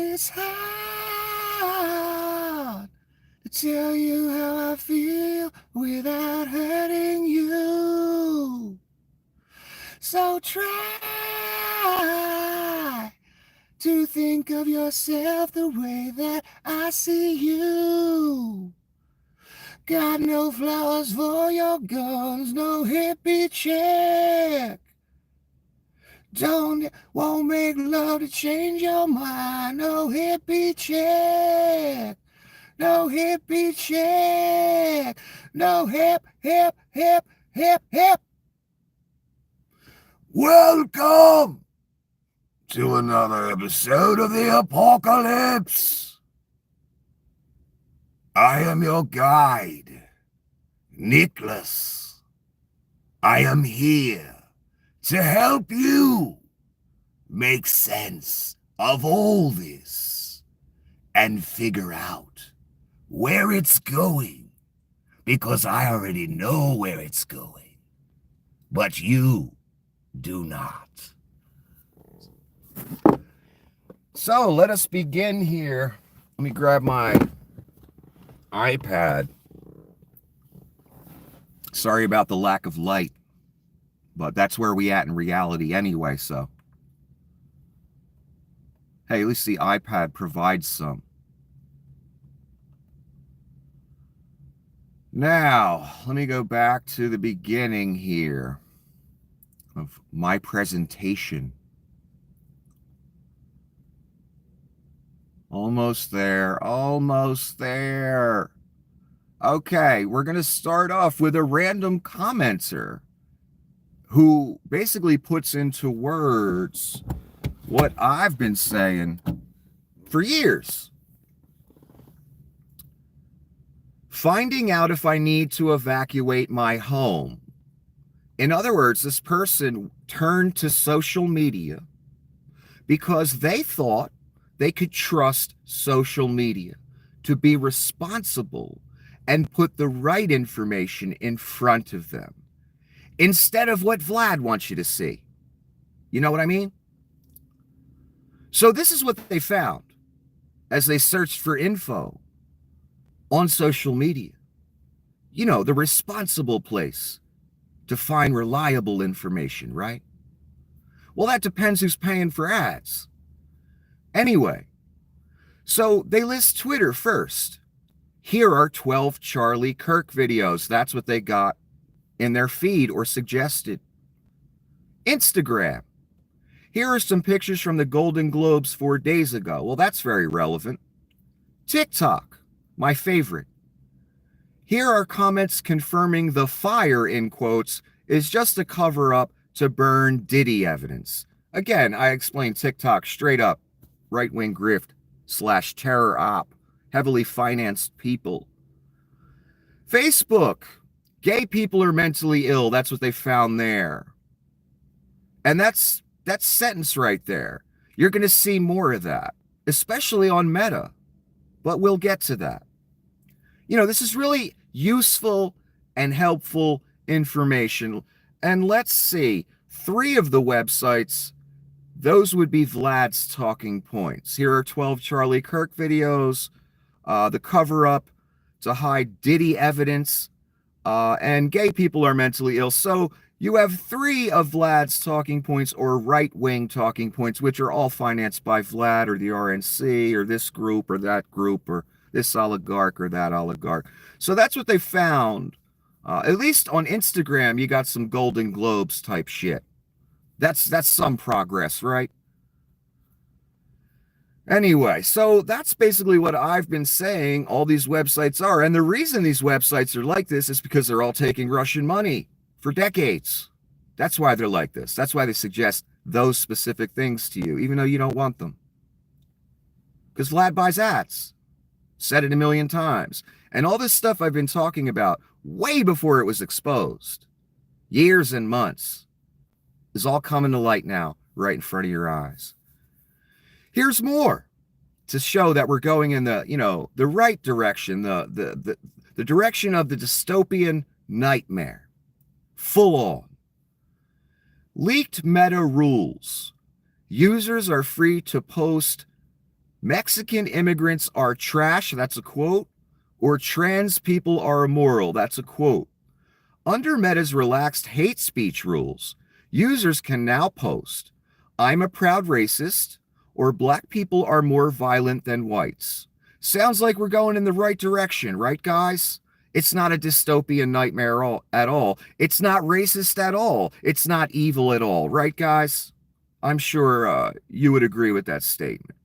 It's hard to tell you how I feel without hurting you. So try to think of yourself the way that I see you. Got no flowers for your guns, no hippie chick. Won't make love to change your mind, no hippie chick. No hippie chick. No hip, hip, hip, hip, hip. Welcome to another episode of the Apocalypse. I am your guide, Nicholas. I am here to help you make sense of all this and figure out where it's going, because I already know where it's going, but you do not. So let us begin here. Let me grab my iPad. Sorry about the lack of light, but that's where we at in reality anyway, so. Hey, at least the iPad provides some. Now, let me go back to the beginning here of my presentation. Almost there, almost there. Okay, we're going to start off with a random commenter who basically puts into words what I've been saying for years. Finding out if I need to evacuate my home. In other words, this person turned to social media because they thought they could trust social media to be responsible and put the right information in front of them instead of what Vlad wants you to see. You know what I mean? So this is what they found as they searched for info on social media. You know, the responsible place to find reliable information, right? Well, that depends who's paying for ads. Anyway, so they list Twitter first. Here are 12 Charlie Kirk videos. That's what they got in their feed or suggested. Instagram. Here are some pictures from the Golden Globes 4 days ago. Well, that's very relevant. TikTok, my favorite. Here are comments confirming the fire, in quotes, is just a cover-up to burn Diddy evidence. Again, I explained TikTok straight up. Right-wing grift / terror op. Heavily financed people. Facebook. Gay people are mentally ill. That's what they found there. And that's sentence right there. You're going to see more of that, especially on Meta. But we'll get to that. You know, this is really useful and helpful information. And let's see, 3 of the websites, those would be Vlad's talking points. Here are 12 Charlie Kirk videos, the cover-up to hide Diddy evidence, and gay people are mentally ill. So you have 3 of Vlad's talking points or right-wing talking points, which are all financed by Vlad or the RNC or this group or that group or this oligarch or that oligarch. So that's what they found. At least on Instagram, you got some Golden Globes type shit. That's some progress, right? Anyway, so that's basically what I've been saying all these websites are. And the reason these websites are like this is because they're all taking Russian money for decades. That's why they're like this. That's why they suggest those specific things to you, even though you don't want them. Because Vlad buys ads. Said it a million times. And all this stuff I've been talking about way before it was exposed, years and months, is all coming to light now, right in front of your eyes. Here's more to show that we're going in the, the right direction, the direction of the dystopian nightmare. Full on. Leaked Meta rules. Users are free to post Mexican immigrants are trash, that's a quote, or trans people are immoral, that's a quote. Under Meta's relaxed hate speech rules, users can now post, I'm a proud racist, or black people are more violent than whites. Sounds like we're going in the right direction, right, guys? It's not a dystopian nightmare at all. It's not racist at all. It's not evil at all, right, guys? I'm sure you would agree with that statement.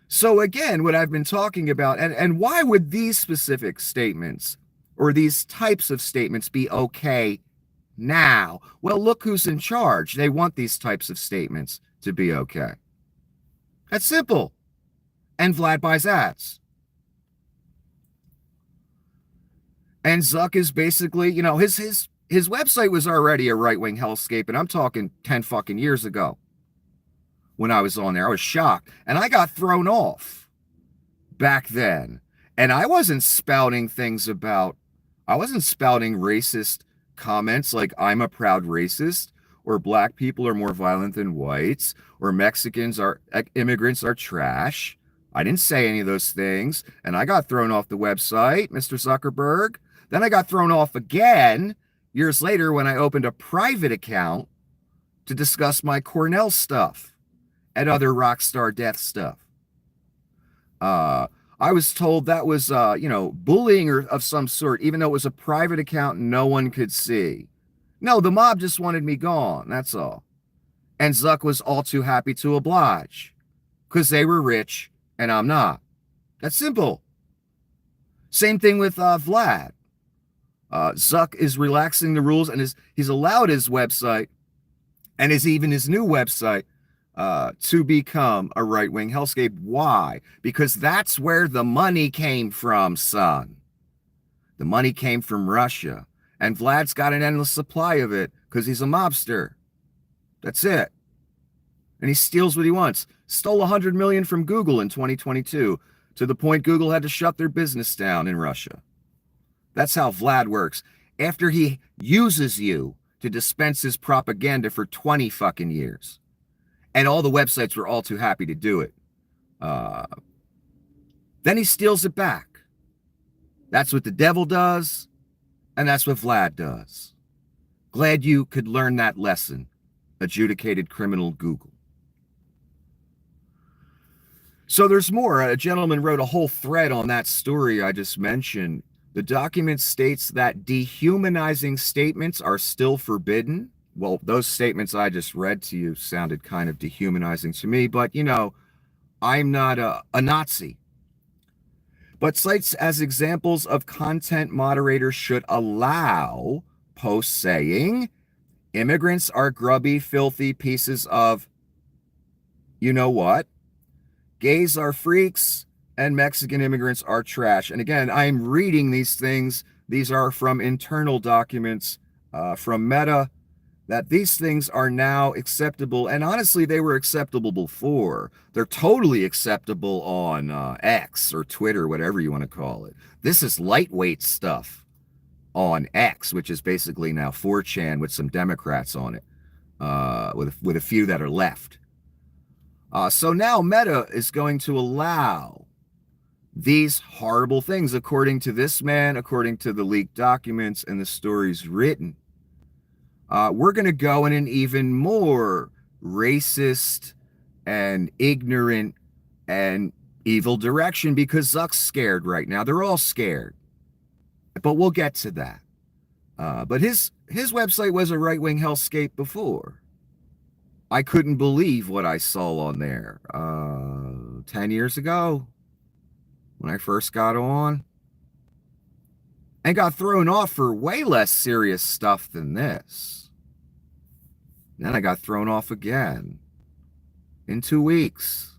So again, what I've been talking about, and why would these specific statements or these types of statements be okay now? Well, look who's in charge. They want these types of statements to be okay. That's simple. And Vlad buys ads. And Zuck is basically, you know, his website was already a right-wing hellscape, and I'm talking 10 fucking years ago. When I was on there, I was shocked. And I got thrown off back then. And I wasn't spouting racist comments like I'm a proud racist, or black people are more violent than whites, or immigrants are trash. I didn't say any of those things. And I got thrown off the website, Mr. Zuckerberg. Then I got thrown off again years later when I opened a private account to discuss my Cornell stuff and other rockstar death stuff. I was told that was, bullying or of some sort, even though it was a private account and no one could see. No, the mob just wanted me gone, that's all. And Zuck was all too happy to oblige, because they were rich and I'm not. That's simple. Same thing with Vlad. Zuck is relaxing the rules, and he's allowed his website, and even his new website, to become a right-wing hellscape. Why? Because that's where the money came from, son. The money came from Russia. And Vlad's got an endless supply of it because he's a mobster. That's it. And he steals what he wants. Stole $100 million from Google in 2022, to the point Google had to shut their business down in Russia. That's how Vlad works. After he uses you to dispense his propaganda for 20 fucking years. And all the websites were all too happy to do it. Then he steals it back. That's what the devil does, and that's what Vlad does. Glad you could learn that lesson, adjudicated criminal Google. So there's more. A gentleman wrote a whole thread on that story I just mentioned. The document states that dehumanizing statements are still forbidden. Well, those statements I just read to you sounded kind of dehumanizing to me, but, I'm not a Nazi. But cites as examples of content moderators should allow posts saying, immigrants are grubby, filthy pieces of, you know what? Gays are freaks, and Mexican immigrants are trash. And again, I'm reading these things. These are from internal documents from Meta, that these things are now acceptable. And honestly, they were acceptable before. They're totally acceptable on X or Twitter, whatever you want to call it. This is lightweight stuff on X, which is basically now 4chan with some Democrats on it, with a few that are left. So now Meta is going to allow these horrible things, according to this man, according to the leaked documents and the stories written. We're going to go in an even more racist and ignorant and evil direction because Zuck's scared right now. They're all scared. But we'll get to that. But his website was a right-wing hellscape before. I couldn't believe what I saw on there 10 years ago when I first got on. And got thrown off for way less serious stuff than this. Then I got thrown off again in 2 weeks.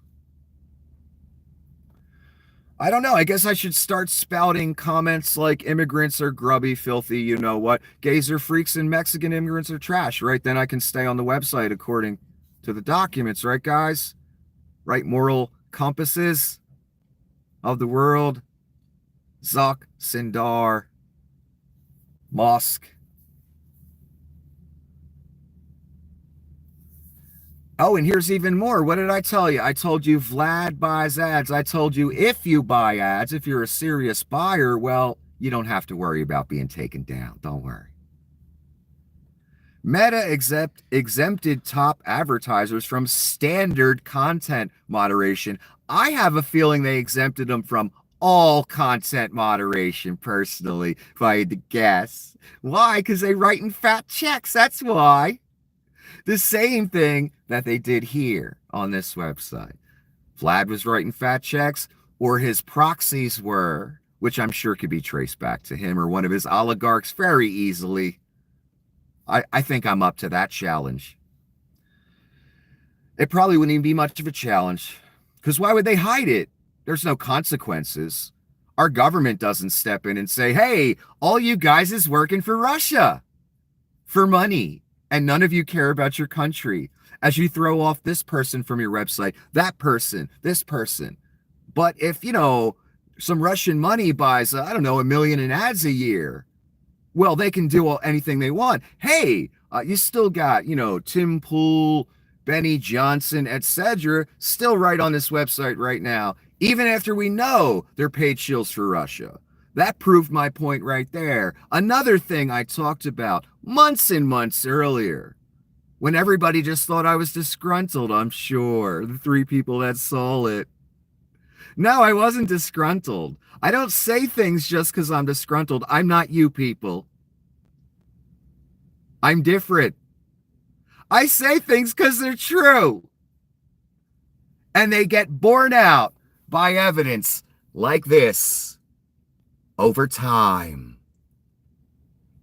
I don't know. I guess I should start spouting comments like immigrants are grubby, filthy, you know what? Gays are freaks and Mexican immigrants are trash, right? Then I can stay on the website according to the documents, right, guys? Right? Moral compasses of the world. Zuck, Sindar, Musk. Oh, and here's even more. What did I tell you? I told you Vlad buys ads. I told you if you buy ads, if you're a serious buyer, well, you don't have to worry about being taken down. Don't worry. Meta exempted top advertisers from standard content moderation. I have a feeling they exempted them from all content moderation, personally, if I had to guess. Why? Because they write in fat checks. That's why. The same thing that they did here on this website. Vlad was writing fat checks, or his proxies were, which I'm sure could be traced back to him or one of his oligarchs very easily. I think I'm up to that challenge. It probably wouldn't even be much of a challenge, because why would they hide it? There's no consequences. Our government doesn't step in and say, hey, all you guys is working for Russia for money, and none of you care about your country as you throw off this person from your website, that person, this person. But if, some Russian money buys, I don't know, 1 million in ads a year, well, they can do anything they want. Hey, you still got, Tim Pool, Benny Johnson, etc., still right on this website right now, even after we know they're paid shills for Russia. That proved my point right there. Another thing I talked about months and months earlier, when everybody just thought I was disgruntled, I'm sure, the 3 people that saw it. No, I wasn't disgruntled. I don't say things just because I'm disgruntled. I'm not you people. I'm different. I say things because they're true. And they get borne out by evidence like this over time.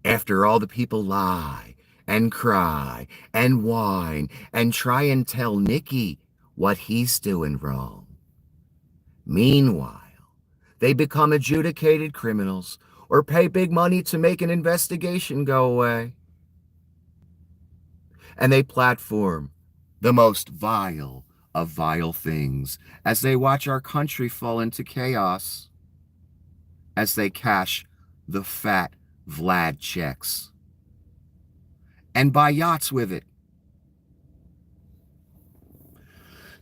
After all the people lie and cry and whine and try and tell Nicky what he's doing wrong. Meanwhile, they become adjudicated criminals or pay big money to make an investigation go away. And they platform the most vile of vile things as they watch our country fall into chaos, as they cash the fat Vlad checks and buy yachts with it.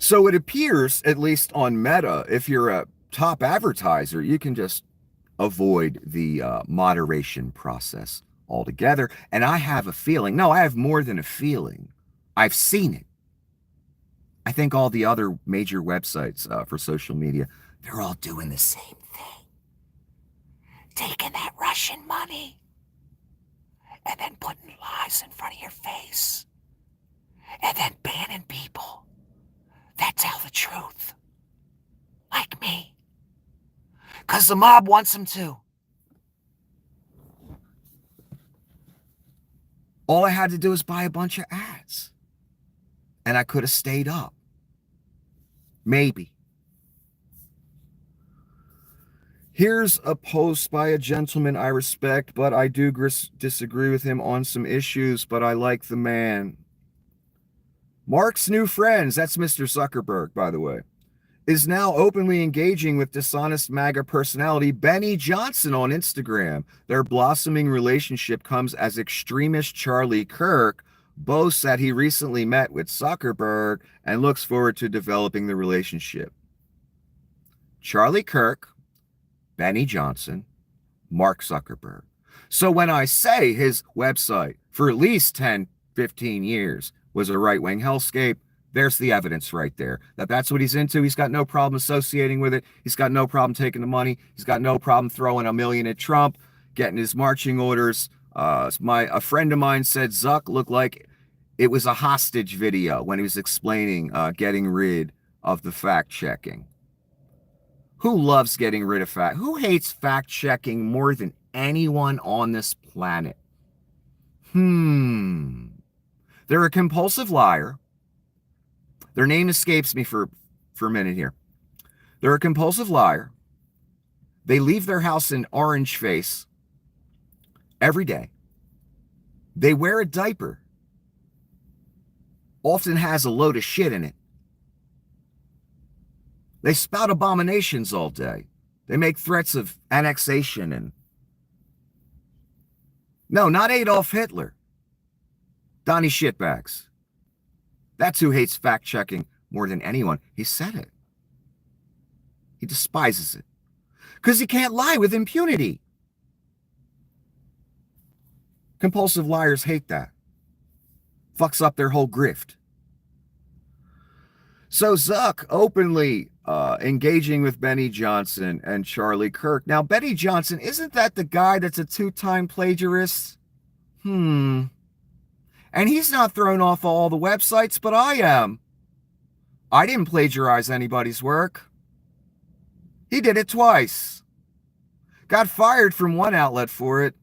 So it appears, at least on Meta, if you're a top advertiser, you can just avoid the moderation process altogether. And I have a feeling, no, I have more than a feeling, I've seen it. I think all the other major websites for social media, they're all doing the same thing. Taking that Russian money and then putting lies in front of your face and then banning people that tell the truth, like me, because the mob wants them to. All I had to do was buy a bunch of ads, and I could have stayed up. Maybe. Here's a post by a gentleman I respect, but I do disagree with him on some issues, but I like the man. Mark's new friends, that's Mr. Zuckerberg, by the way, is now openly engaging with dishonest MAGA personality Benny Johnson on Instagram. Their blossoming relationship comes as extremist Charlie Kirk boasts that he recently met with Zuckerberg and looks forward to developing the relationship. Charlie Kirk, Benny Johnson, Mark Zuckerberg. So when I say his website for at least 10, 15 years was a right-wing hellscape, there's the evidence right there. That's what he's into. He's got no problem associating with it. He's got no problem taking the money. He's got no problem throwing $1 million at Trump, getting his marching orders. A friend of mine said Zuck looked like it was a hostage video when he was explaining getting rid of the fact-checking. Who loves getting rid of fact? Who hates fact-checking more than anyone on this planet? They're a compulsive liar. Their name escapes me for a minute here. They're a compulsive liar. They leave their house in orange face every day. They wear a diaper. Often has a load of shit in it. They spout abominations all day. They make threats of annexation and... No, not Adolf Hitler. Donnie shitbags. That's who hates fact-checking more than anyone. He said it. He despises it. Because he can't lie with impunity. Compulsive liars hate that. Fucks up their whole grift. So Zuck openly engaging with Benny Johnson and Charlie Kirk. Now, Benny Johnson, isn't that the guy that's a two-time plagiarist? And he's not thrown off all the websites, but I am. I didn't plagiarize anybody's work. He did it twice. Got fired from one outlet for it.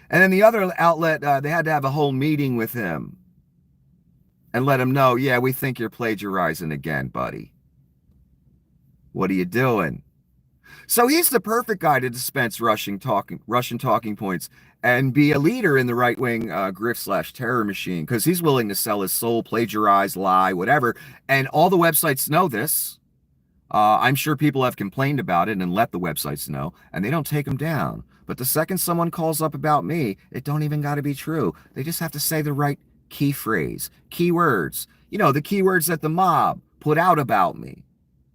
And then the other outlet, they had to have a whole meeting with him and let him know, yeah, we think you're plagiarizing again, buddy. What are you doing? So he's the perfect guy to dispense Russian talking points and be a leader in the right-wing grift/terror machine, because he's willing to sell his soul, plagiarize, lie, whatever. And all the websites know this. I'm sure people have complained about it and let the websites know, and they don't take them down. But the second someone calls up about me, it don't even got to be true. They just have to say the right key phrase, keywords. You know, the keywords that the mob put out about me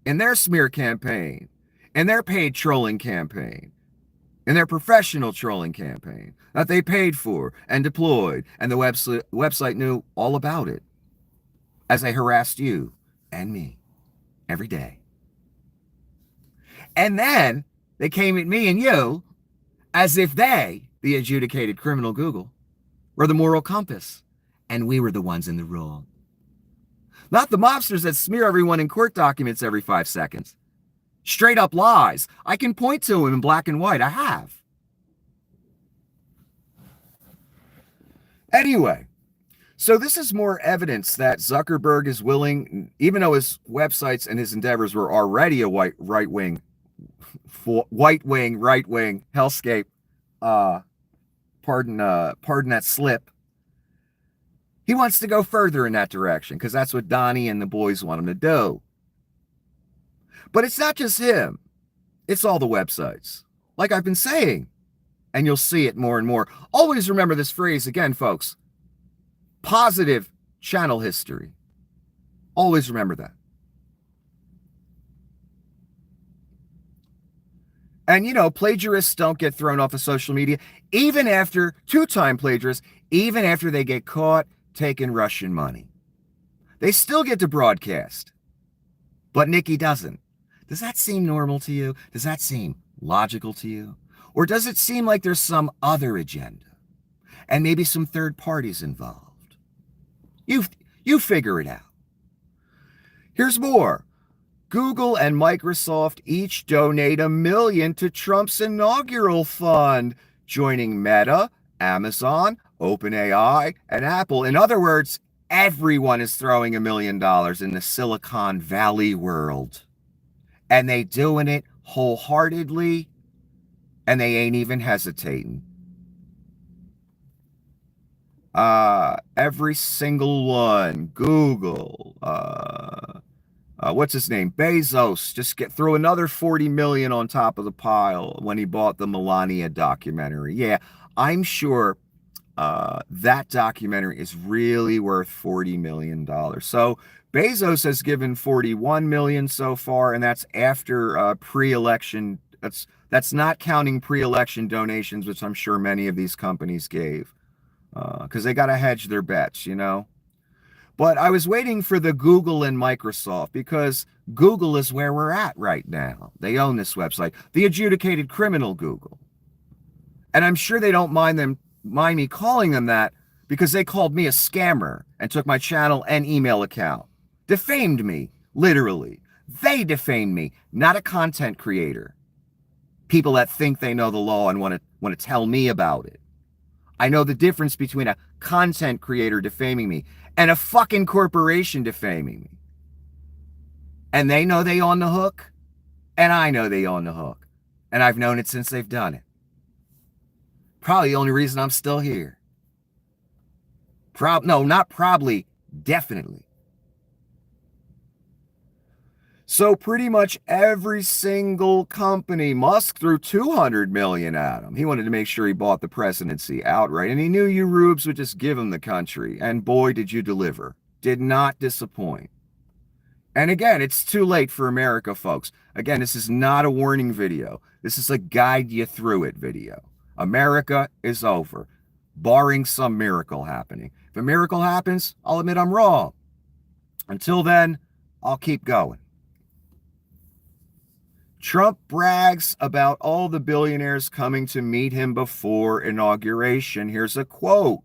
in their smear campaign, in their paid trolling campaign, in their professional trolling campaign that they paid for and deployed, and the website knew all about it as they harassed you and me every day. And then they came at me and you as if they, the adjudicated criminal Google, were the moral compass, and we were the ones in the wrong. Not the mobsters that smear everyone in court documents every 5 seconds. Straight up lies. I can point to them in black and white. I have. Anyway, so this is more evidence that Zuckerberg is willing, even though his websites and his endeavors were already a right-wing hellscape, pardon that slip. He wants to go further in that direction because that's what Donnie and the boys want him to do. But it's not just him. It's all the websites. Like I've been saying, and you'll see it more and more. Always remember this phrase again, folks. Positive channel history. Always remember that. And, you know, plagiarists don't get thrown off of social media, even after, two-time plagiarists, even after they get caught taking Russian money. They still get to broadcast. But Nikki doesn't. Does that seem normal to you? Does that seem logical to you? Or does it seem like there's some other agenda? And maybe some third parties involved? You figure it out. Here's more. Google and Microsoft each donate $1 million to Trump's inaugural fund, joining Meta, Amazon, OpenAI, and Apple. In other words, everyone is throwing $1 million in the Silicon Valley world. And they doing it wholeheartedly, and they ain't even hesitating. Every single one, Google, what's his name? Bezos, just threw another 40 million on top of the pile when he bought the Melania documentary. Yeah, I'm sure that documentary is really worth $40 million. So Bezos has given 41 million so far, and that's after pre-election. That's not counting pre-election donations, which I'm sure many of these companies gave, because they got to hedge their bets, you know. But I was waiting for the Google and Microsoft, because Google is where we're at right now. They own this website, the adjudicated criminal Google. And I'm sure they don't mind me calling them that, because they called me a scammer and took my channel and email account. Defamed me, literally. They defamed me, not a content creator. People that think they know the law and want to tell me about it. I know the difference between a content creator defaming me and a fucking corporation defaming me. And they know they on the hook, and I know they on the hook. And I've known it since they've done it. Probably the only reason I'm still here. No, not probably, definitely. So pretty much every single company, Musk threw 200 million at him. He wanted to make sure he bought the presidency outright. And he knew you rubes would just give him the country. And boy, did you deliver. did not disappoint. And again, it's too late for America, folks. Again, this is not a warning video. This is a guide you through it video. America is over, barring some miracle happening. If a miracle happens, I'll admit I'm wrong. Until then, I'll keep going. Trump brags about all the billionaires coming to meet him before inauguration. Here's a quote.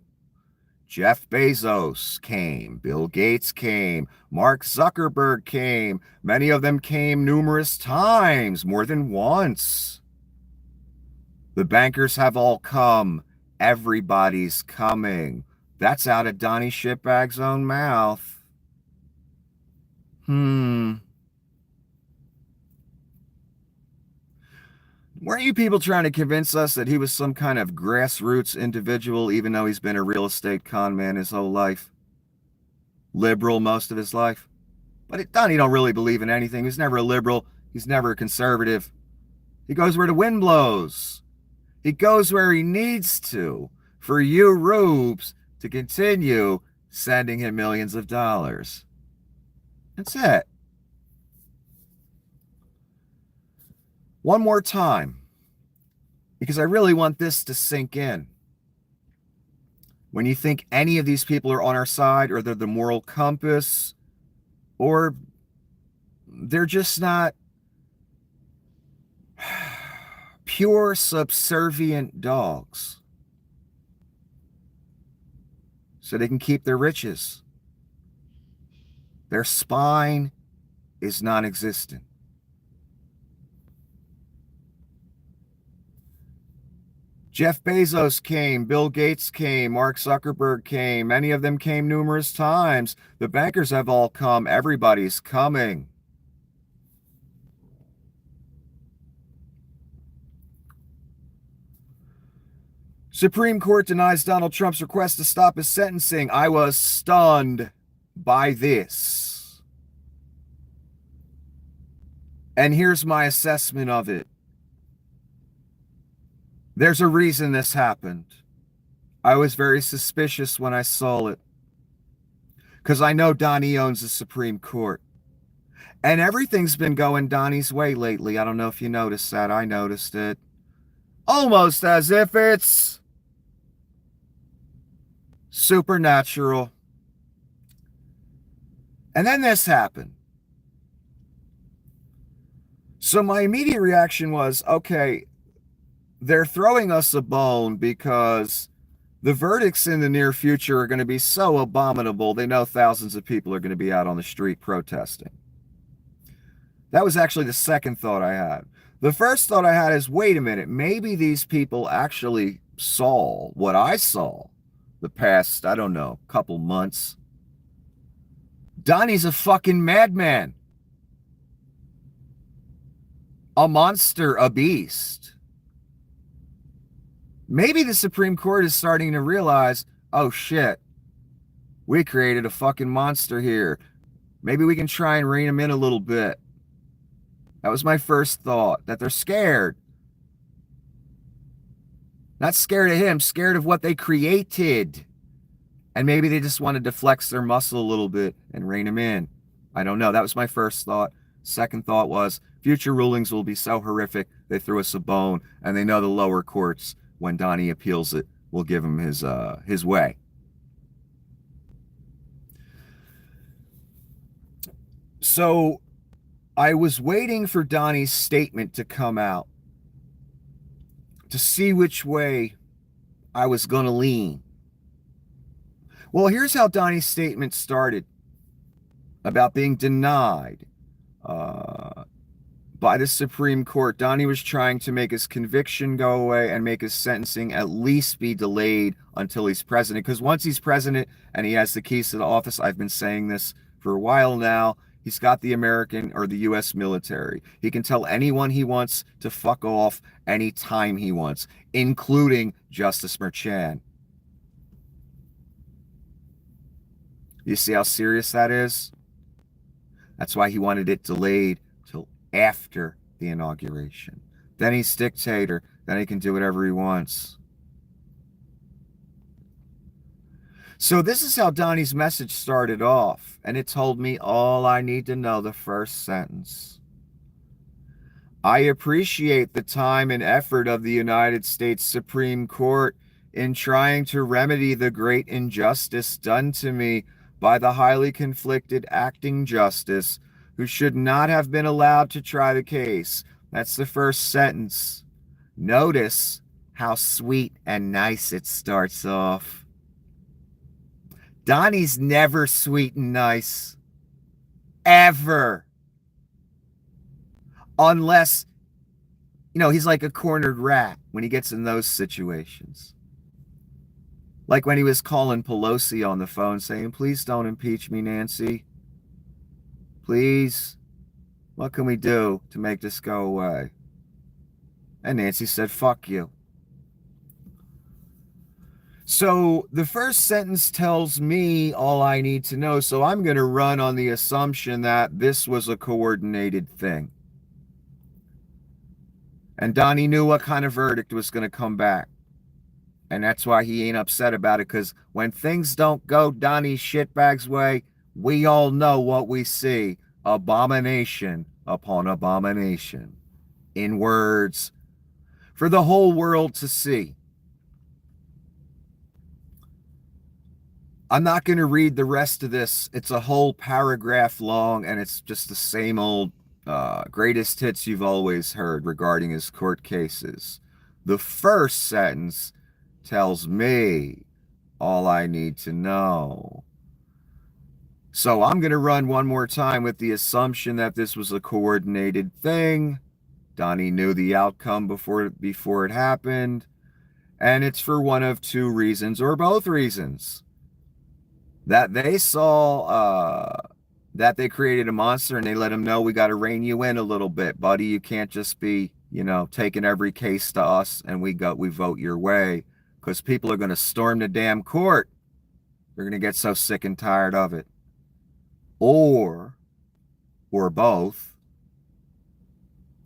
Jeff Bezos came, Bill Gates came, Mark Zuckerberg came. Many of them came numerous times, more than once. The bankers have all come. Everybody's coming. That's out of Donnie Shitbag's own mouth. Weren't you people trying to convince us that he was some kind of grassroots individual, even though he's been a real estate con man his whole life? Liberal most of his life? But Donnie don't really believe in anything. He's never a liberal. He's never a conservative. He goes where the wind blows. He goes where he needs to for you rubes to continue sending him millions of dollars. That's it. One more time, because I really want this to sink in. When you think any of these people are on our side, or they're the moral compass, or they're just not pure subservient dogs, so they can keep their riches. Their spine is non-existent. Jeff Bezos came, Bill Gates came, Mark Zuckerberg came. Many of them came numerous times. The bankers have all come. Everybody's coming. Supreme Court denies Donald Trump's request to stop his sentencing. I was stunned by this. And here's my assessment of it. There's a reason this happened. I was very suspicious when I saw it, because I know Donnie owns the Supreme Court. And everything's been going Donnie's way lately. I don't know if you noticed that. I noticed it. Almost as if it's supernatural. And then this happened. So my immediate reaction was, okay, they're throwing us a bone because the verdicts in the near future are going to be so abominable. They know thousands of people are going to be out on the street protesting. That was actually the second thought I had. The first thought I had is, wait a minute, maybe these people actually saw what I saw the past, I don't know, couple months. Donnie's a fucking madman. A monster, a beast. Maybe the Supreme Court is starting to realize, oh shit, we created a fucking monster here. Maybe we can try and rein him in a little bit. That was my first thought, that they're scared. Not scared of him, scared of what they created. And maybe they just wanted to flex their muscle a little bit and rein him in. I don't know. That was my first thought. Second thought was, future rulings will be so horrific, they threw us a bone, and they know the lower courts, when Donnie appeals it, will give him his way. So I was waiting for Donnie's statement to come out to see which way I was going to lean. Well, here's how Donnie's statement started about being denied by the Supreme Court. Donnie was trying to make his conviction go away and make his sentencing at least be delayed until he's president. Because once he's president and he has the keys to the office, I've been saying this for a while now, he's got the American or the U.S. military. He can tell anyone he wants to fuck off anytime he wants, including Justice Merchan. You see how serious that is? That's why he wanted it delayed till after the inauguration. Then he's dictator. Then he can do whatever he wants. So this is how Donnie's message started off, and it told me all I need to know, the first sentence. I appreciate the time and effort of the United States Supreme Court in trying to remedy the great injustice done to me by the highly conflicted acting justice who should not have been allowed to try the case. That's the first sentence. Notice how sweet and nice it starts off. Donnie's never sweet and nice. Ever. Unless, he's like a cornered rat when he gets in those situations. Like when he was calling Pelosi on the phone saying, please don't impeach me, Nancy. Please. What can we do to make this go away? And Nancy said, fuck you. So the first sentence tells me all I need to know. So I'm going to run on the assumption that this was a coordinated thing. And Donnie knew what kind of verdict was going to come back. And that's why he ain't upset about it, because when things don't go Donnie's shitbag's way, we all know what we see. Abomination upon abomination. In words for the whole world to see. I'm not going to read the rest of this. It's a whole paragraph long, and it's just the same old greatest hits you've always heard regarding his court cases. The first sentence tells me all I need to know. So I'm going to run one more time with the assumption that this was a coordinated thing. Donnie knew the outcome before it happened. And it's for one of two reasons, or both reasons. That they saw that they created a monster, and they let him know, we got to rein you in a little bit, buddy. You can't just be, taking every case to us and we vote your way, because people are going to storm the damn court. They're going to get so sick and tired of it. Or both.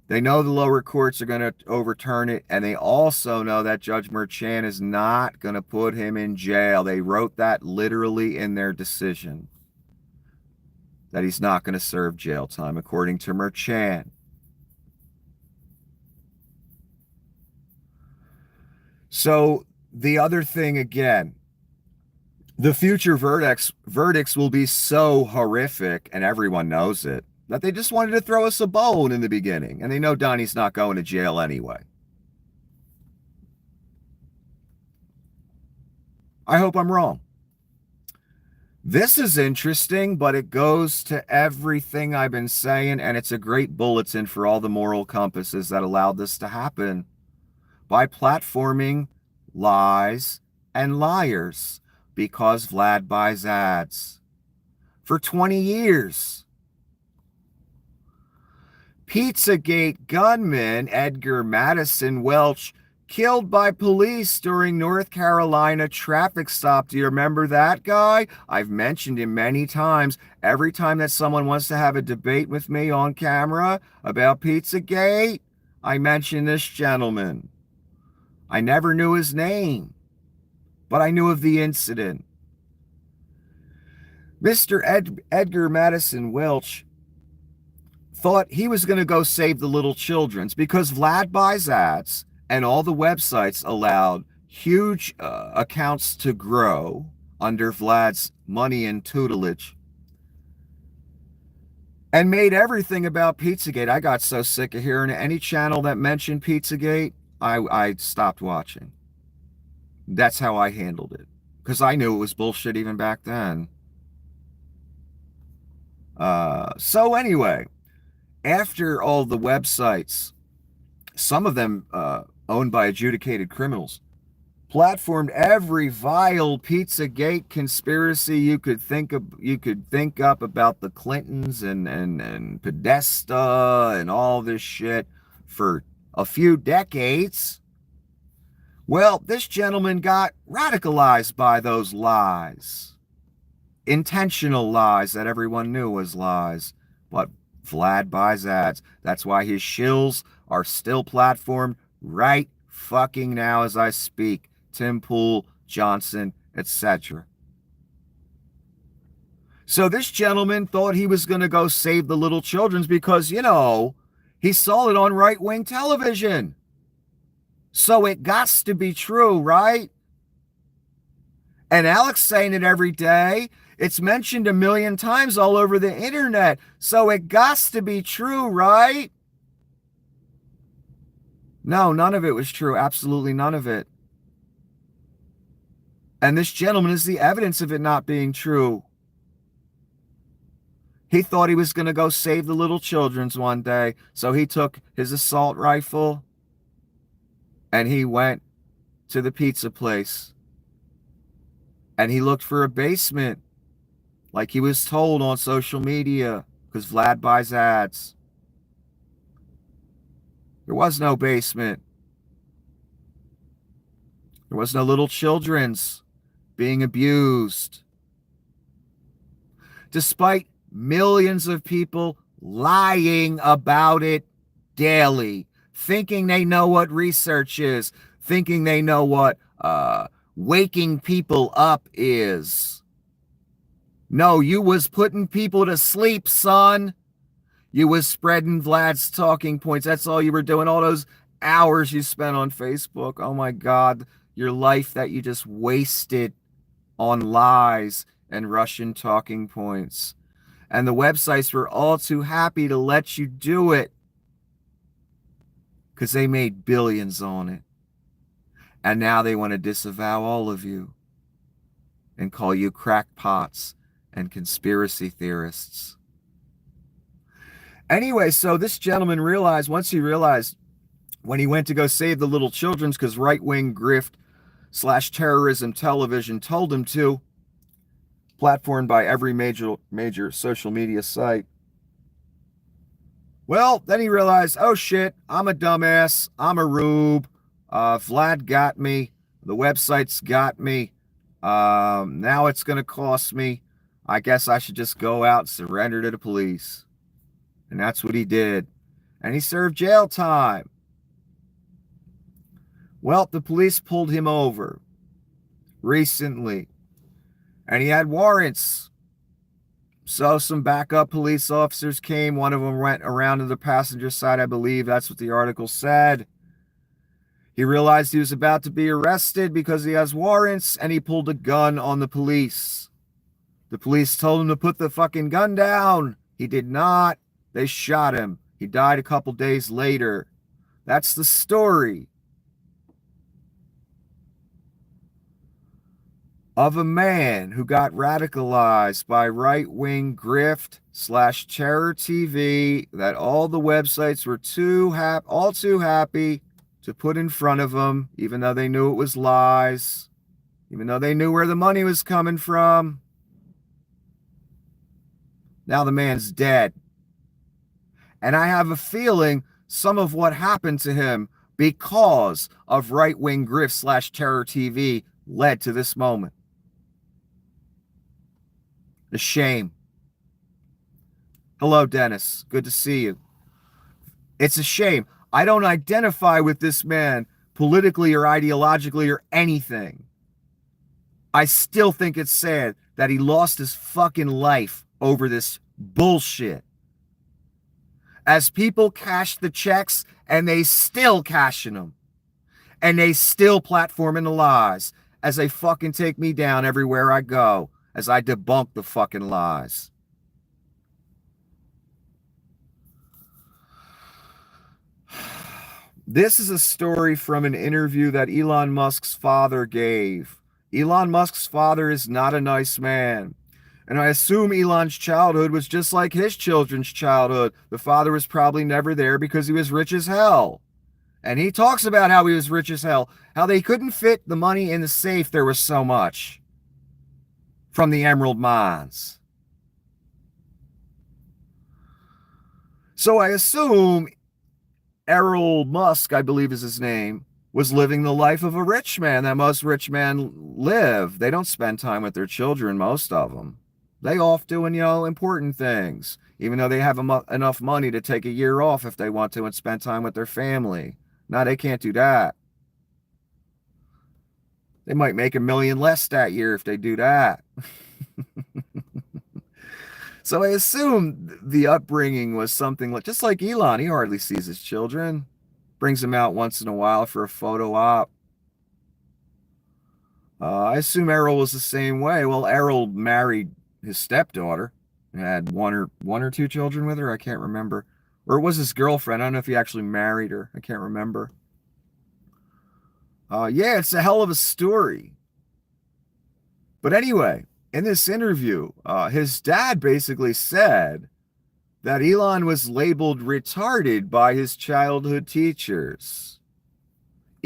They know the lower courts are going to overturn it, and they also know that Judge Merchan is not going to put him in jail. They wrote that literally in their decision, that he's not going to serve jail time, according to Merchan. So the other thing, again, the future verdicts will be so horrific, and everyone knows it, that they just wanted to throw us a bone in the beginning. And they know Donnie's not going to jail anyway. I hope I'm wrong. This is interesting, but it goes to everything I've been saying, and it's a great bulletin for all the moral compasses that allowed this to happen by platforming lies and liars, because Vlad buys ads. For 20 years. Pizzagate gunman Edgar Madison Welch killed by police during North Carolina traffic stop. Do you remember that guy? I've mentioned him many times. Every time that someone wants to have a debate with me on camera about Pizzagate, I mention this gentleman. I never knew his name, but I knew of the incident. Mr. Edgar Madison Welch thought he was going to go save the little children's, because Vlad buys ads and all the websites allowed huge accounts to grow under Vlad's money and tutelage, and made everything about Pizzagate. I got so sick of hearing any channel that mentioned Pizzagate, I stopped watching. That's how I handled it, because I knew it was bullshit even back then. So anyway, after all the websites, some of them owned by adjudicated criminals, platformed every vile Pizzagate conspiracy you could think up about the Clintons and Podesta and all this shit for a few decades. Well, this gentleman got radicalized by those lies. Intentional lies that everyone knew was lies. But Vlad buys ads. That's why his shills are still platformed right fucking now as I speak. Tim Pool, Johnson, etc. So this gentleman thought he was going to go save the little children because, he saw it on right-wing television. So it gots to be true, right? And Alex saying it every day. It's mentioned a million times all over the internet. So it gots to be true, right? No, none of it was true. Absolutely none of it. And this gentleman is the evidence of it not being true. He thought he was going to go save the little children's one day. So he took his assault rifle and he went to the pizza place. And he looked for a basement like he was told on social media because Vlad buys ads. There was no basement. There was no little children's being abused. Despite millions of people lying about it daily, thinking they know what research is, thinking they know what waking people up is. No, you was putting people to sleep, son. You was spreading Vlad's talking points. That's all you were doing. All those hours you spent on Facebook. Oh my God, your life that you just wasted on lies and Russian talking points. And the websites were all too happy to let you do it because they made billions on it. And now they want to disavow all of you and call you crackpots and conspiracy theorists. Anyway, so this gentleman realized, once he realized when he went to go save the little children's because right-wing grift / terrorism television told him to, platformed by every major social media site. Well, then he realized, oh shit, I'm a dumbass. I'm a rube. Vlad got me. The website's got me. Now it's going to cost me. I guess I should just go out and surrender to the police. And that's what he did. And he served jail time. Well, the police pulled him over recently. And he had warrants. So some backup police officers came. One of them went around to the passenger side, I believe. That's what the article said. He realized he was about to be arrested because he has warrants, and he pulled a gun on the police. The police told him to put the fucking gun down. He did not. They shot him. He died a couple days later. That's the story of a man who got radicalized by right-wing grift / terror TV that all the websites were all too happy to put in front of him, even though they knew it was lies, even though they knew where the money was coming from. Now the man's dead. And I have a feeling some of what happened to him because of right-wing grift / terror TV led to this moment. A shame. Hello, Dennis. Good to see you. It's a shame. I don't identify with this man politically or ideologically or anything. I still think it's sad that he lost his fucking life over this bullshit. As people cash the checks, and they still cashing them. And they still platforming the lies as they fucking take me down everywhere I go, as I debunk the fucking lies. This is a story from an interview that Elon Musk's father gave. Elon Musk's father is not a nice man. And I assume Elon's childhood was just like his children's childhood. The father was probably never there because he was rich as hell. And he talks about how he was rich as hell, how they couldn't fit the money in the safe. There was so much from the emerald mines. So I assume Elon Musk, I believe is his name, was living the life of a rich man that most rich men live. They don't spend time with their children, most of them. They off doing, important things, even though they have enough money to take a year off if they want to and spend time with their family. No, they can't do that. They might make $1 million less that year if they do that. So I assume the upbringing was something like, just like Elon, he hardly sees his children, brings them out once in a while for a photo op. I assume Errol was the same way. Well, Errol married his stepdaughter, had one or two children with her. I can't remember, or it was his girlfriend. I don't know if he actually married her. I can't remember. Yeah, it's a hell of a story. But anyway, in this interview, his dad basically said that Elon was labeled retarded by his childhood teachers.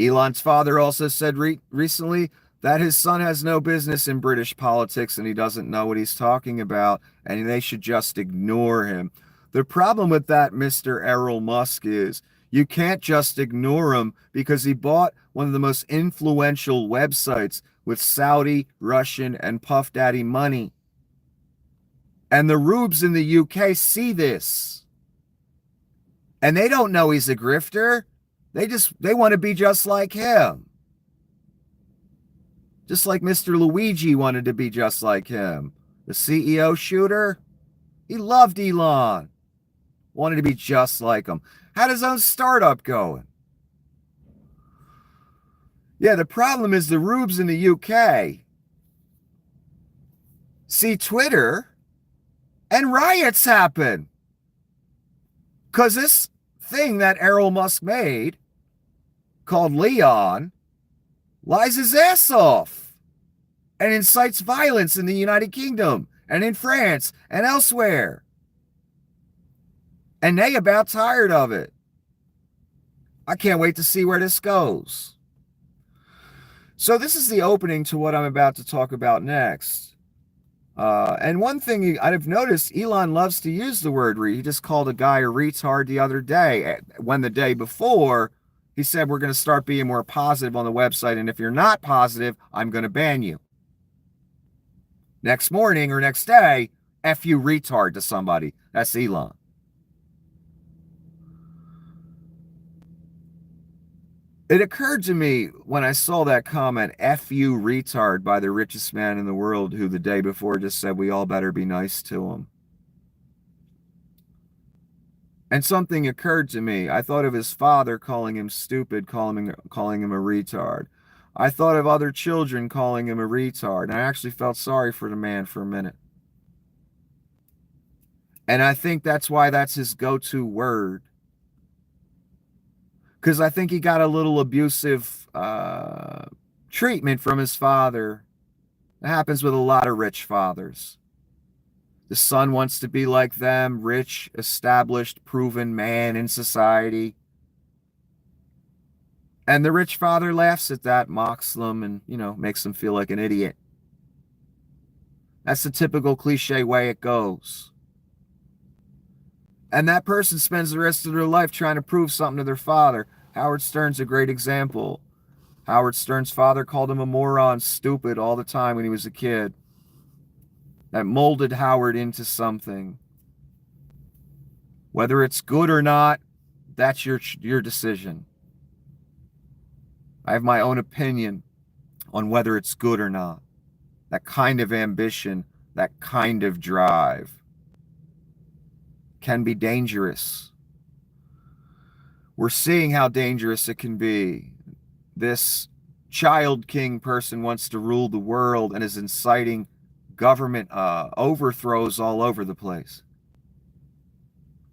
Elon's father also said recently that his son has no business in British politics and he doesn't know what he's talking about and they should just ignore him. The problem with that, Mr. Elon Musk, is you can't just ignore him because he bought one of the most influential websites with Saudi, Russian, and Puff Daddy money. And the rubes in the UK see this. And they don't know he's a grifter. They want to be just like him. Just like Mr. Luigi wanted to be just like him. The CEO shooter, he loved Elon. Wanted to be just like him. Had his own startup going. Yeah, the problem is the rubes in the UK see Twitter and riots happen. Because this thing that Elon Musk made, called Leon, lies his ass off and incites violence in the United Kingdom and in France and elsewhere. And they about tired of it. I can't wait to see where this goes. So this is the opening to what I'm about to talk about next. And one thing I've noticed, Elon loves to use the word he just called a guy a retard the other day, when the day before he said we're going to start being more positive on the website, and if you're not positive, I'm going to ban you. Next morning or next day, F you retard to somebody. That's Elon. It occurred to me when I saw that comment, F you retard, by the richest man in the world, who the day before just said we all better be nice to him. And something occurred to me. I thought of his father calling him stupid, calling him a retard. I thought of other children calling him a retard. And I actually felt sorry for the man for a minute. And I think that's why that's his go-to word. Because I think he got a little abusive treatment from his father. It happens with a lot of rich fathers. The son wants to be like them, rich, established, proven man in society. And the rich father laughs at that, mocks them, and, makes them feel like an idiot. That's the typical cliche way it goes. And that person spends the rest of their life trying to prove something to their father. Howard Stern's a great example. Howard Stern's father called him a moron, stupid, all the time when he was a kid. That molded Howard into something. Whether it's good or not, that's your decision. I have my own opinion on whether it's good or not. That kind of ambition, that kind of drive can be dangerous. We're seeing how dangerous it can be. This child king person wants to rule the world and is inciting government overthrows all over the place.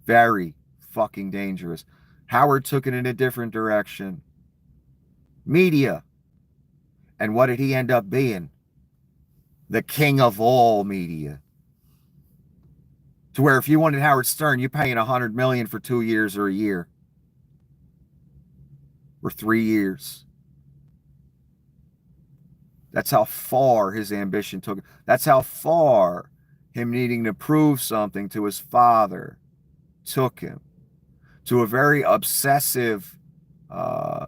Very fucking dangerous. Howard took it in a different direction. Media. And what did he end up being? The king of all media. To where if you wanted Howard Stern, you're paying $100 million for 2 years or a year. Or 3 years. That's how far his ambition took. That's how far him needing to prove something to his father took him. To a very obsessive,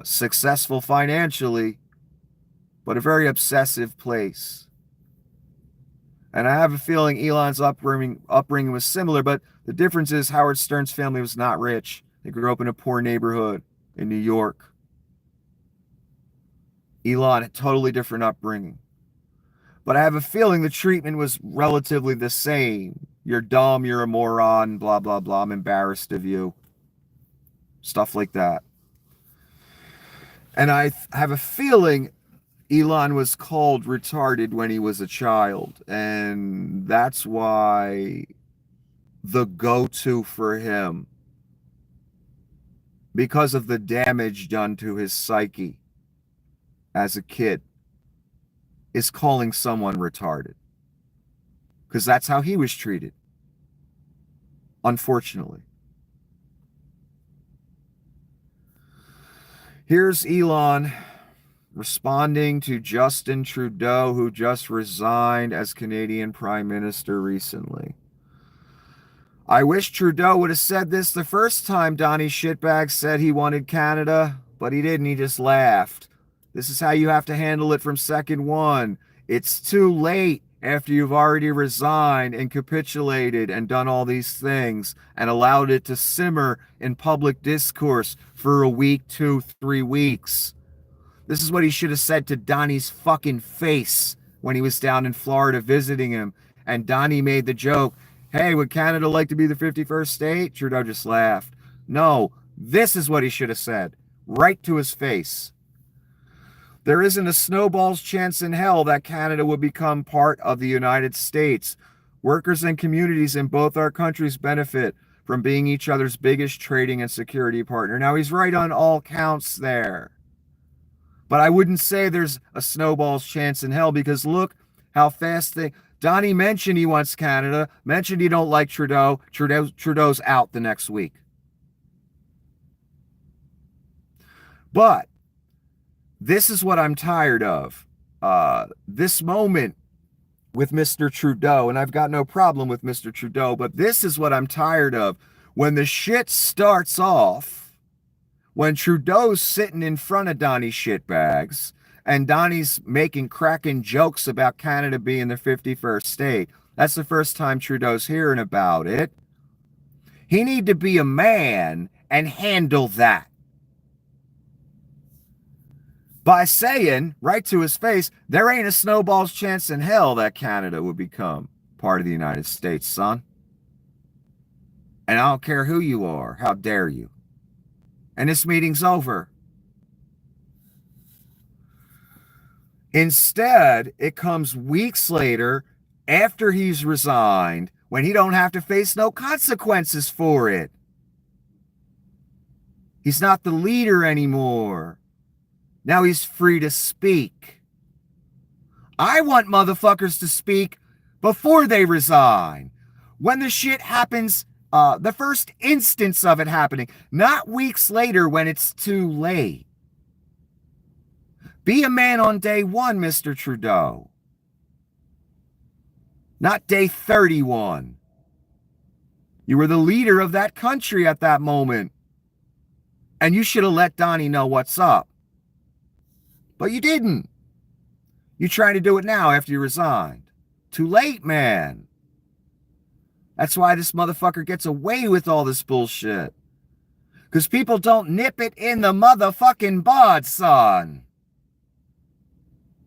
successful financially, but a very obsessive place. And I have a feeling Elon's upbringing was similar, but the difference is Howard Stern's family was not rich. They grew up in a poor neighborhood in New York. Elon had totally different upbringing. But I have a feeling the treatment was relatively the same. You're dumb, you're a moron, blah, blah, blah. I'm embarrassed of you. Stuff like that. And I have a feeling Elon was called retarded when he was a child. And that's why the go-to for him, because of the damage done to his psyche as a kid, is calling someone retarded. Because that's how he was treated, unfortunately. Here's Elon responding to Justin Trudeau, who just resigned as Canadian Prime Minister recently. I wish Trudeau would have said this the first time Donnie Shitbag said he wanted Canada, but he didn't. He just laughed. This is how you have to handle it from second one. It's too late after you've already resigned and capitulated and done all these things and allowed it to simmer in public discourse for a week, 2, 3 weeks. This is what he should have said to Donnie's fucking face when he was down in Florida visiting him. And Donnie made the joke, hey, would Canada like to be the 51st state? Trudeau just laughed. No, this is what he should have said, right to his face. There isn't a snowball's chance in hell that Canada would become part of the United States. Workers and communities in both our countries benefit from being each other's biggest trading and security partner. Now, he's right on all counts there. But I wouldn't say there's a snowball's chance in hell, because look how fast Donnie mentioned he wants Canada, mentioned he don't like Trudeau. Trudeau's out the next week. But this is what I'm tired of. This moment with Mr. Trudeau, and I've got no problem with Mr. Trudeau, but this is what I'm tired of. When the shit starts off, when Trudeau's sitting in front of Donnie Shitbags, and Donnie's cracking jokes about Canada being the 51st state, that's the first time Trudeau's hearing about it. He need to be a man and handle that by saying right to his face, there ain't a snowball's chance in hell that Canada would become part of the United States, son. And I don't care who you are. How dare you? And this meeting's over. Instead, it comes weeks later, after he's resigned, when he don't have to face no consequences for it. He's not the leader anymore. Now he's free to speak. I want motherfuckers to speak before they resign. When the shit happens, the first instance of it happening, not weeks later when it's too late. Be a man on day 1, Mr. Trudeau. Not day 31. You were the leader of that country at that moment. And you should have let Donnie know what's up. But you didn't. You're trying to do it now after you resigned. Too late, man. That's why this motherfucker gets away with all this bullshit. Because people don't nip it in the motherfucking bud, son.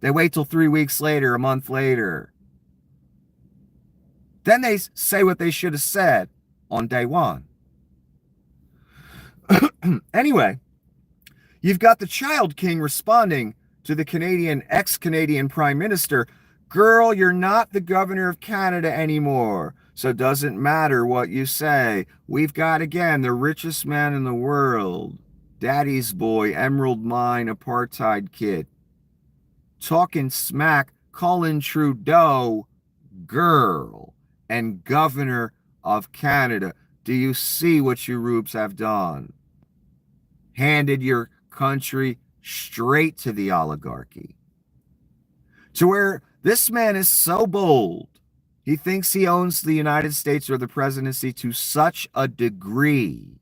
They wait till 3 weeks later, a month later. Then they say what they should have said on day 1. Anyway, you've got the Child King responding to the ex-Canadian Prime Minister, girl, you're not the governor of Canada anymore, so it doesn't matter what you say. We've got, again, the richest man in the world, daddy's boy, emerald mine, apartheid kid, talking smack, calling Trudeau girl and governor of Canada. Do you see what you rubes have done? Handed your country straight to the oligarchy. To where this man is so bold, he thinks he owns the United States or the presidency to such a degree,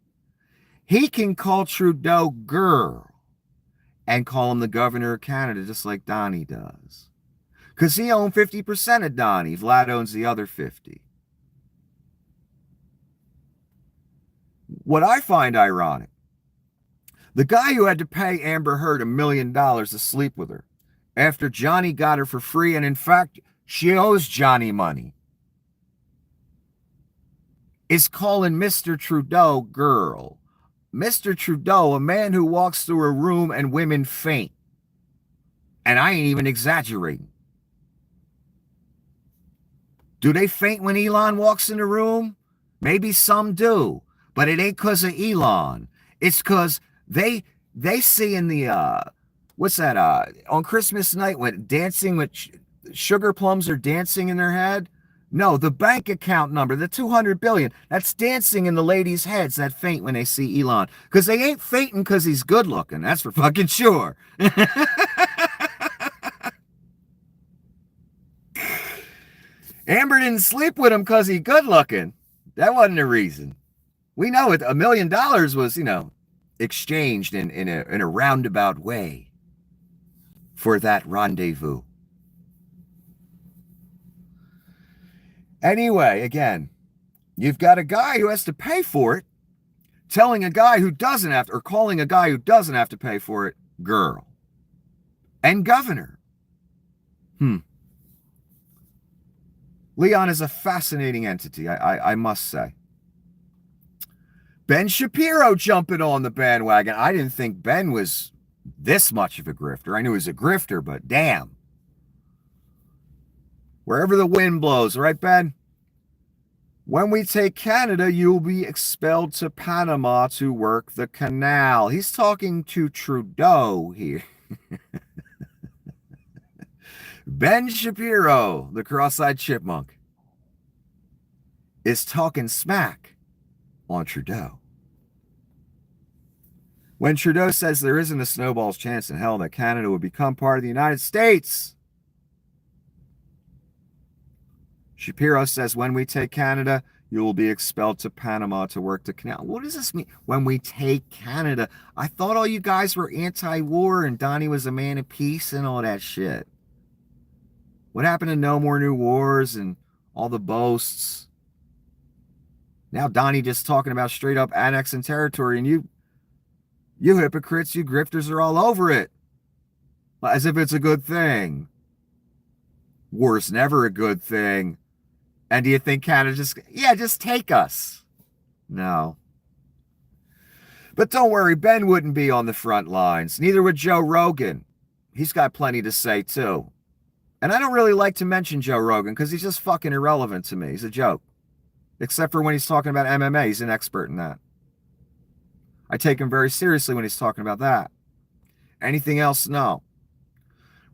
he can call Trudeau girl and call him the governor of Canada just like Donnie does. Because he owns 50% of Donnie. Vlad owns the other 50. What I find ironic, the guy who had to pay Amber Heard $1 million to sleep with her after Johnny got her for free, and in fact, she owes Johnny money. is calling Mr. Trudeau girl. Mr. Trudeau, a man who walks through a room and women faint. And I ain't even exaggerating. Do they faint when Elon walks in the room? Maybe some do, but it ain't because of Elon. It's because they see in the what's that on Christmas night when dancing with sugar plums are dancing in their head. No, the bank account number, the 200 billion, that's dancing in the ladies' heads that faint when they see Elon. Because they ain't fainting because he's good looking. That's for fucking sure. Amber didn't sleep with him because he's good looking. That wasn't the reason. We know it. $1 million was, exchanged in a roundabout way for that rendezvous. Anyway, again, you've got a guy who has to pay for it, telling a guy who doesn't have to, or calling a guy who doesn't have to pay for it, girl. And governor. Leon is a fascinating entity, I must say. Ben Shapiro jumping on the bandwagon. I didn't think Ben was this much of a grifter. I knew he was a grifter, but damn. Wherever the wind blows, right, Ben? When we take Canada, you'll be expelled to Panama to work the canal. He's talking to Trudeau here. Ben Shapiro, the cross-eyed chipmunk, is talking smack on Trudeau. When Trudeau says there isn't a snowball's chance in hell that Canada would become part of the United States, Shapiro says, when we take Canada, you will be expelled to Panama to work the canal. What does this mean? When we take Canada? I thought all you guys were anti-war and Donnie was a man of peace and all that shit. What happened to no more new wars and all the boasts? Now Donnie just talking about straight up annexing territory, and you hypocrites, you grifters are all over it. As if it's a good thing. War's never a good thing. And do you think Canada just take us? No. But don't worry, Ben wouldn't be on the front lines. Neither would Joe Rogan. He's got plenty to say too. And I don't really like to mention Joe Rogan because he's just fucking irrelevant to me. He's a joke. Except for when he's talking about MMA. He's an expert in that. I take him very seriously when he's talking about that. Anything else? No.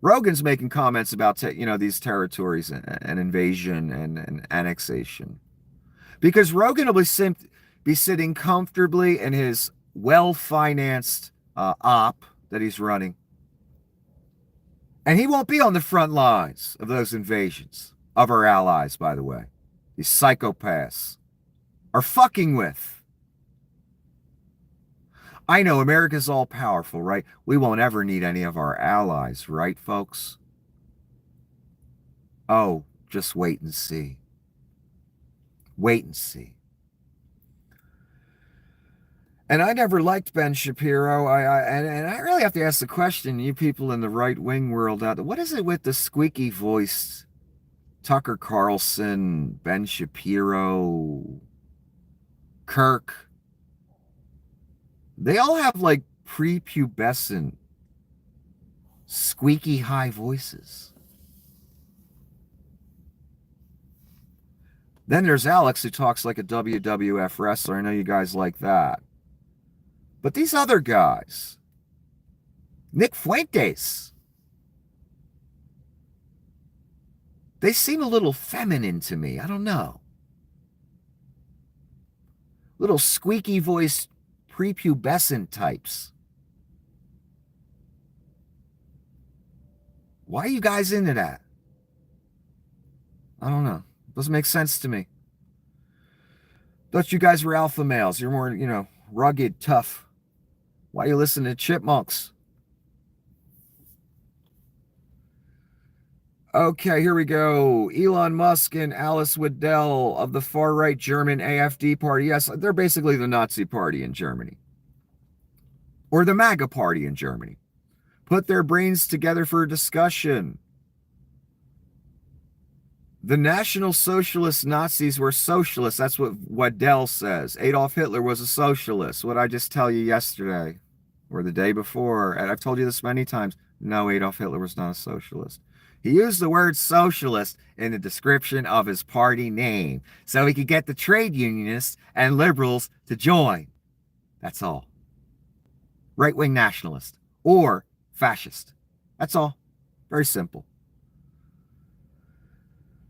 Rogan's making comments about, these territories and invasion and annexation. Because Rogan will be sitting comfortably in his well-financed op that he's running. And he won't be on the front lines of those invasions of our allies, by the way. These psychopaths are fucking with. I know America's all powerful, right? We won't ever need any of our allies, right, folks? Oh, just wait and see. Wait and see. And I never liked Ben Shapiro. And I really have to ask the question, you people in the right-wing world out there, what is it with the squeaky-voiced Tucker Carlson, Ben Shapiro, Kirk? They all have like prepubescent, squeaky high voices. Then there's Alex, who talks like a WWF wrestler. I know you guys like that. But these other guys, Nick Fuentes, they seem a little feminine to me. I don't know. Little squeaky voiced prepubescent types. Why are you guys into that? I don't know. Doesn't make sense to me. Thought you guys were alpha males. You're more, rugged, tough. Why are you listening to chipmunks? Okay, here we go. Elon Musk and Alice Weidel of the far-right German AfD party. Yes, they're basically the Nazi party in Germany. Or the MAGA party in Germany. Put their brains together for a discussion. The National Socialist Nazis were socialists. That's what Waddell says. Adolf Hitler was a socialist. What I just tell you yesterday or the day before, and I've told you this many times. No, Adolf Hitler was not a socialist. He used the word socialist in the description of his party name so he could get the trade unionists and liberals to join. That's all. Right-wing nationalist or fascist. That's all. Very simple.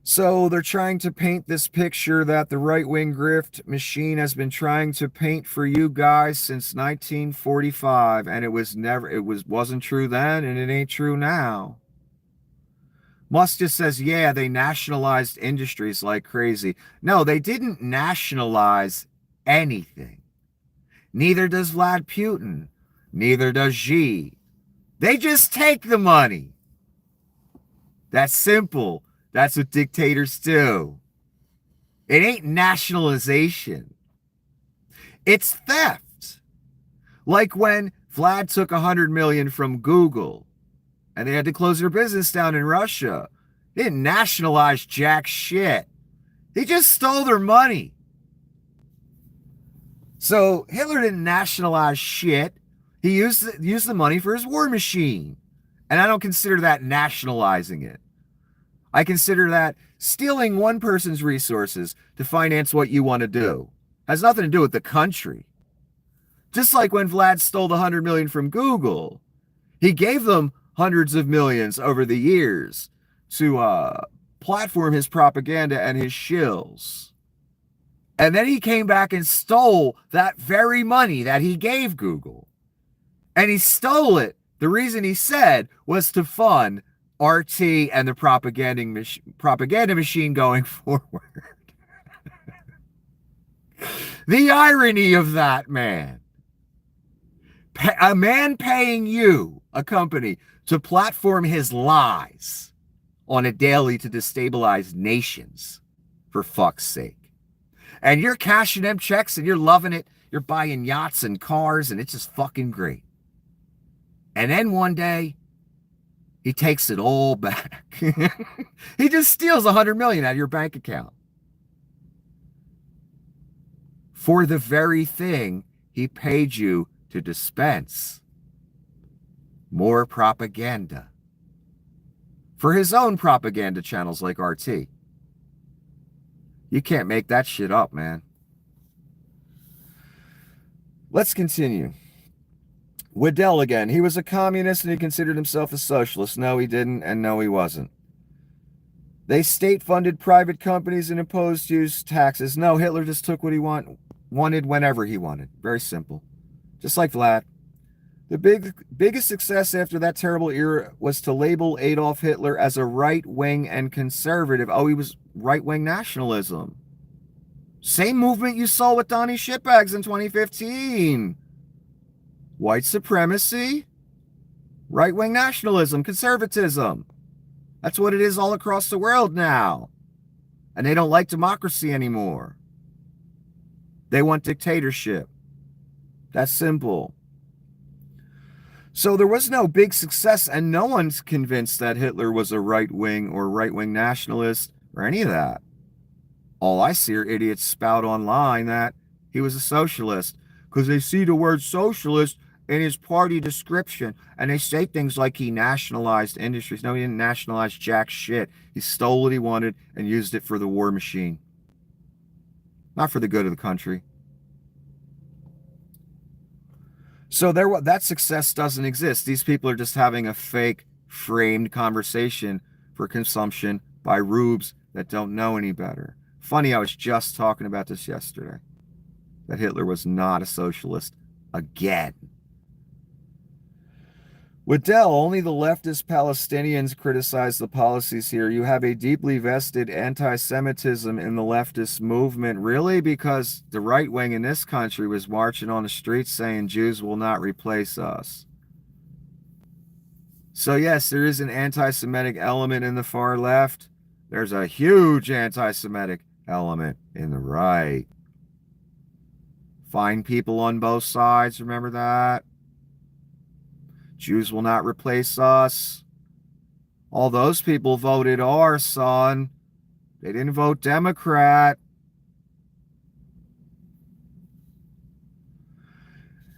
So they're trying to paint this picture that the right-wing grift machine has been trying to paint for you guys since 1945, and it wasn't true then, and it ain't true now. Musk just says, yeah, they nationalized industries like crazy. No, they didn't nationalize anything. Neither does Vlad Putin. Neither does Xi. They just take the money. That's simple. That's what dictators do. It ain't nationalization. It's theft. Like when Vlad took $100 million from Google and they had to close their business down in Russia. They didn't nationalize jack shit. They just stole their money. So Hitler didn't nationalize shit. He used the money for his war machine. And I don't consider that nationalizing it. I consider that stealing one person's resources to finance what you want to do. Has nothing to do with the country. Just like when Vlad stole the $100 million from Google, he gave them hundreds of millions over the years to platform his propaganda and his shills. And then he came back and stole that very money that he gave Google. And he stole it. The reason he said was to fund RT and the propaganda machine going forward. The irony of that, man. A man paying you, a company, to platform his lies on a daily to destabilize nations, for fuck's sake. And you're cashing them checks and you're loving it. You're buying yachts and cars and it's just fucking great. And then one day, he takes it all back. He just steals $100 million out of your bank account. For the very thing he paid you to dispense. More propaganda. For his own propaganda channels like RT. You can't make that shit up, man. Let's continue. Waddell again. He was a communist and he considered himself a socialist. No, he didn't, and no, he wasn't. They state-funded private companies and imposed huge taxes. No, Hitler just took what he wanted whenever he wanted. Very simple. Just like Vlad. The biggest success after that terrible era was to label Adolf Hitler as a right-wing and conservative. Oh, he was right-wing nationalism. Same movement you saw with Donnie Shitbags in 2015. White supremacy, right-wing nationalism, conservatism. That's what it is all across the world now. And they don't like democracy anymore. They want dictatorship. That's simple. So there was no big success, and no one's convinced that Hitler was a right-wing or right-wing nationalist or any of that. All I see are idiots spout online that he was a socialist because they see the word socialist in his party description, and they say things like he nationalized industries. No, he didn't nationalize jack shit. He stole what he wanted and used it for the war machine. Not for the good of the country. So that success doesn't exist. These people are just having a fake, framed conversation for consumption by rubes that don't know any better. Funny, I was just talking about this yesterday. That Hitler was not a socialist again. Waddell, only the leftist Palestinians criticize the policies here. You have a deeply vested anti-Semitism in the leftist movement. Really? Because the right wing in this country was marching on the streets saying Jews will not replace us. So yes, there is an anti-Semitic element in the far left. There's a huge anti-Semitic element in the right. Fine people on both sides, remember that? Jews will not replace us. All those people voted R, son. They didn't vote Democrat.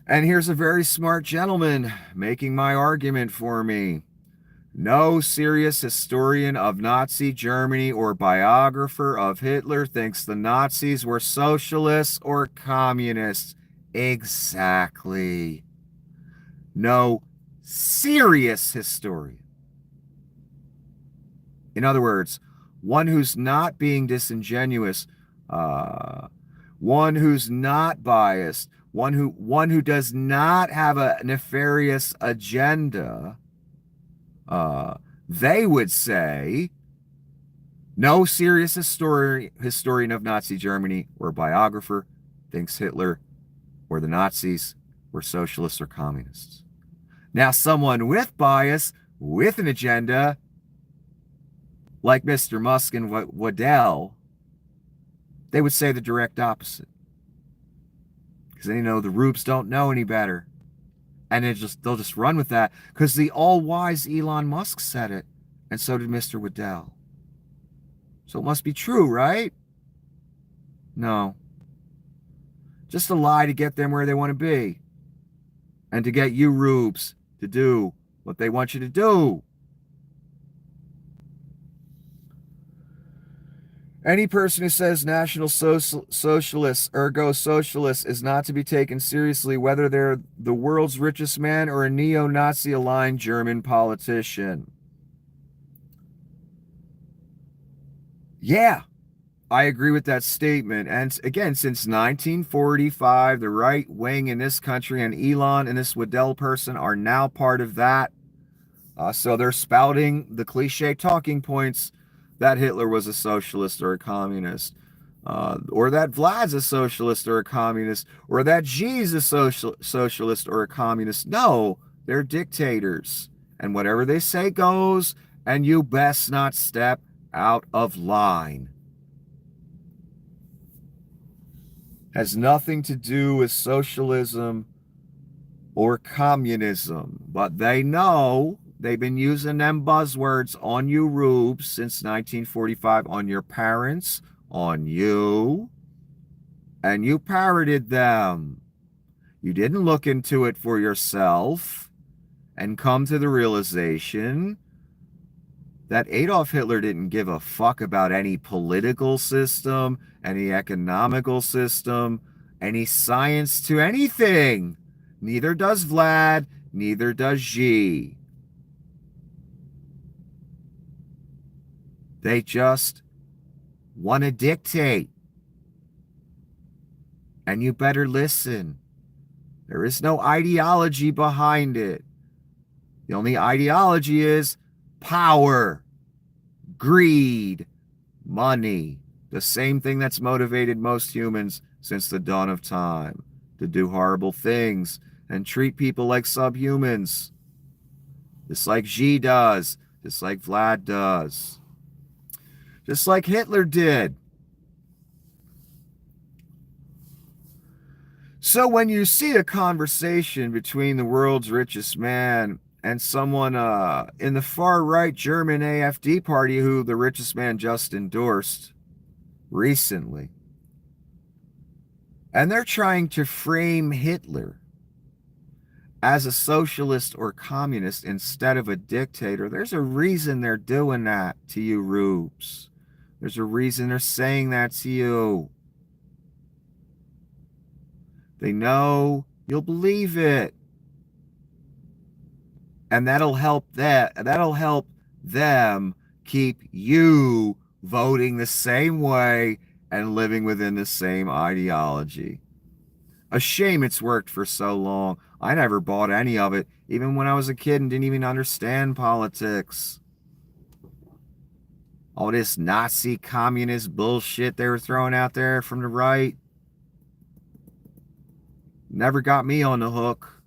And here's a very smart gentleman making my argument for me. No serious historian of Nazi Germany or biographer of Hitler thinks the Nazis were socialists or communists. Exactly. No serious historian. In other words, one who's not being disingenuous, one who's not biased, one who does not have a nefarious agenda, they would say no serious historian of Nazi Germany or biographer thinks Hitler or the Nazis were socialists or communists. Now, someone with bias, with an agenda, like Mr. Musk and Waddell, they would say the direct opposite. Because they know the rubes don't know any better. And they'll just run with that. Because the all-wise Elon Musk said it. And so did Mr. Waddell. So it must be true, right? No. Just a lie to get them where they want to be. And to get you rubes to do what they want you to do. Any person who says National Socialists, ergo socialists, is not to be taken seriously, whether they're the world's richest man or a neo-Nazi aligned German politician. Yeah, I agree with that statement. And again, since 1945, the right wing in this country and Elon and this Waddell person are now part of that. So they're spouting the cliche talking points that Hitler was a socialist or a communist, or that Vlad's a socialist or a communist, or that Xi's a socialist or a communist. No, they're dictators. And whatever they say goes, and you best not step out of line. Has nothing to do with socialism or communism, but they know. They've been using them buzzwords on you rubes since 1945, on your parents, on you, and you parroted them. You didn't look into it for yourself and come to the realization that Adolf Hitler didn't give a fuck about any political system, any economical system, any science to anything. Neither does Vlad, neither does Xi. They just want to dictate. And you better listen. There is no ideology behind it. The only ideology is power, greed, money. The same thing that's motivated most humans since the dawn of time, to do horrible things and treat people like subhumans. Just like Xi does, just like Vlad does. Just like Hitler did. So when you see a conversation between the world's richest man and someone in the far-right German AfD party who the richest man just endorsed recently, and they're trying to frame Hitler as a socialist or communist instead of a dictator, there's a reason they're doing that to you rubes. There's a reason they're saying that to you. They know you'll believe it. And that'll help them keep you voting the same way and living within the same ideology. A shame it's worked for so long. I never bought any of it, even when I was a kid and didn't even understand politics. All this Nazi communist bullshit they were throwing out there from the right never got me on the hook.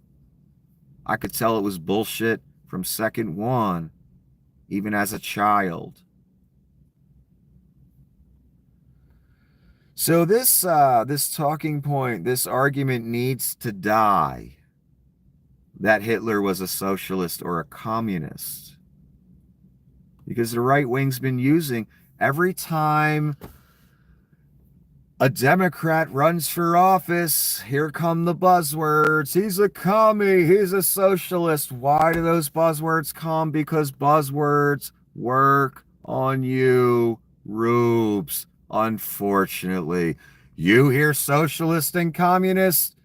I could tell it was bullshit from second one, even as a child. So this talking point, this argument needs to die, that Hitler was a socialist or a communist. Because the right wing's been using Every time a Democrat runs for office, here come the buzzwords. He's a commie, he's a socialist. Why do those buzzwords come? Because buzzwords work on you, rubes. Unfortunately, you hear socialist and communist,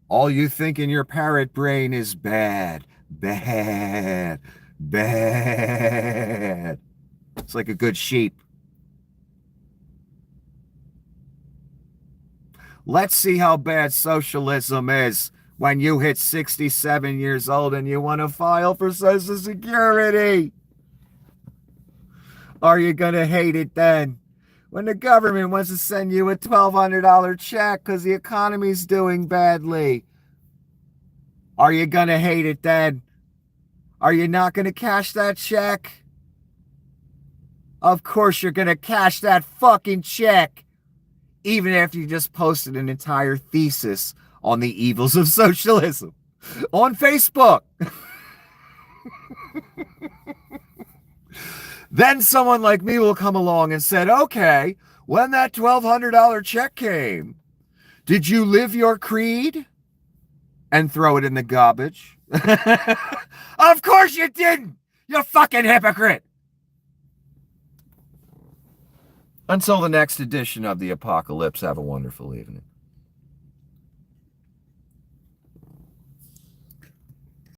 all you think in your parrot brain is bad, bad, bad. It's like a good sheep. Let's see how bad socialism is when you hit 67 years old and you want to file for Social Security. Are you going to hate it then? When the government wants to send you a $1,200 check because the economy's doing badly, are you going to hate it then? Are you not going to cash that check? Of course you're going to cash that fucking check. Even after you just posted an entire thesis on the evils of socialism on Facebook. Then someone like me will come along and said, okay, when that $1,200 check came, did you live your creed? And throw it in the garbage. Of course you didn't, you fucking hypocrite. Until the next edition of the Apocalypse, have a wonderful evening.